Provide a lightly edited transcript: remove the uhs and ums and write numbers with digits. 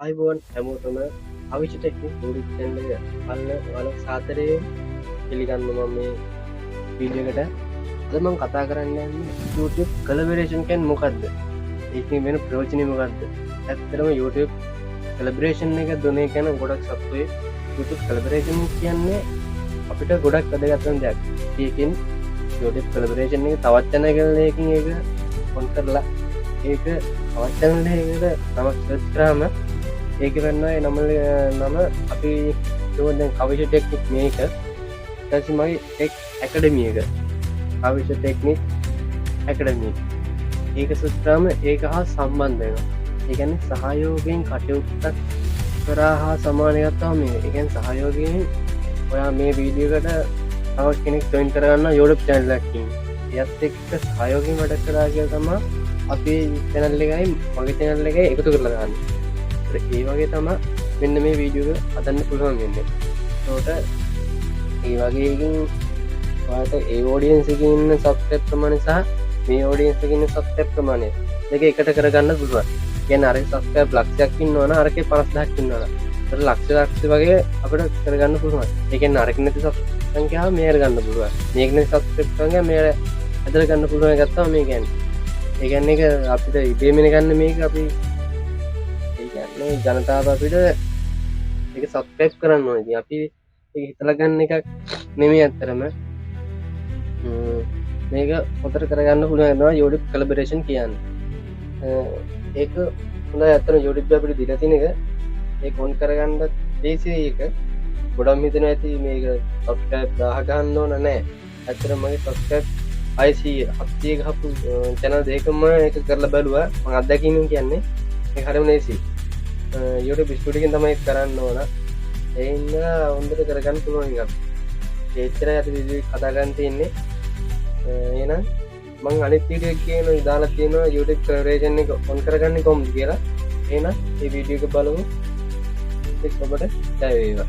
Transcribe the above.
අයිබෝන් හැමෝටම අවිච ටෙක්නික් ඩ චැන්ල පල්ල වල සාතරය පිළිගන්න මම මේ වීඩියකට අදමං කතා කරන්න YouTube කලබරේෂන්කැන් මොකක්ද ඒක වෙන ප්‍රෝචනය මොකක්ද ඇත්තරම YouTube කලබරේෂන් එක දුනේ කැන ගොඩක් සත්තුවේ YouTube කලබරේෂන් කියන්නේ අපිට ගොඩක් අදගත්තන් දෙයක් ඒකින් YouTube කලබරේෂන් එක තවත්චන කරලයකින් ඒක පොන් කරලා ඒක අවච්චනකට තමක් සච් කරාම ඒක වෙන්නයි නමල නම අපි දුවද කවිෂ ටෙක්නික් මේක තැසි මගේ එක් ඇකඩමියක කවිෂ ටෙක්නික් ඇකඩමී ඒක සුත්‍රාම ඒක හා සම්බන්ධය ඒගැන සහයෝගයෙන් කටයුත්තක් කරා හා සමානයත්තා මේ එකන් සහයෝගයෙන් ඔයා මේ වීඩියකට තවක් කෙනෙක් තොයින් කරන්න යෝඩප් චැන්ලක්කින් යත් එක්ක සහයෝගින් වැඩ කරාගය තමා අපි චැනල් එකයි මගේ චැනල් එක එකතු කරලගන්න ඒ වගේ තම මෙන්න මේ වීඩියෝ අදන්න පුළුවන් වෙන්න තෝට ඒ වගේකින් වාට ඒ ෝඩියන්සිකන්න සබ්ටප් ප්‍රමාණ සහ මේ ෝඩියන්සිකන්න සබ්ටප් ප්‍රමාණය දෙක එකට කරගන්න පුළුවන් ගැන අර සස්කප් ලක්ෂයක්කින් වන අරක 50දක්කින්නවන ලක්ෂ ලක්ෂ වගේ අපට කරගන්න පුළුවන් එකෙන් අරක නැති සබ් සංඛ්‍යාව මේර ගන්න පුළුවන් මේකන සබ්ටප්ගේ මේර ඇදර ගන්න පුළුවන් ගත්තාව මේ ගැන ඒගැන්න එක අපිට ඉබේමෙන ගන්න මේක අපි ඒගන්නේ ජනතාව අපිට එක සබ්ස්ක්‍රයිබ් කරන්න ඕනති අපි හිතල ගන්න එකක් නෙමේ ඇත්තරම මේක පොතර කරගන්න පුළුවන්වා යෝඩිප් කලබරේෂන් කියන්න ඒක හොඳ ඇත්තන යෝඩිප් අපිට දිලතින එක ඒ කොන් කරගන්න දේශය එක ගොඩම් හිතන ඇති මේක සබ්ස්ක්‍රයිබ් දාහගන්න ඕන නෑ ඇත්තර මගේ සබ්ස්ක්‍රයිබ් අයිසි හත්තිය හපු චැනල් දෙකම එක කරලා බැලුවා මං අත්දැකීම කියන්නේ හරම නේසි යෝට බිස්ටුටිකින් තමයි කරන්න ඕන එන්න ඔොන්දට කරගන්න පුළුවන් ඒච්චර ඇති කතාගන්න තියන්නේ එන මං අනිත්තිටිය කියන ඉදාලා තියෙන යුටක් කරේජන එක ඔොන් කරගන්න කොම් කියලා එන ඒ වීඩියක බලමු ඔබට දැවේවා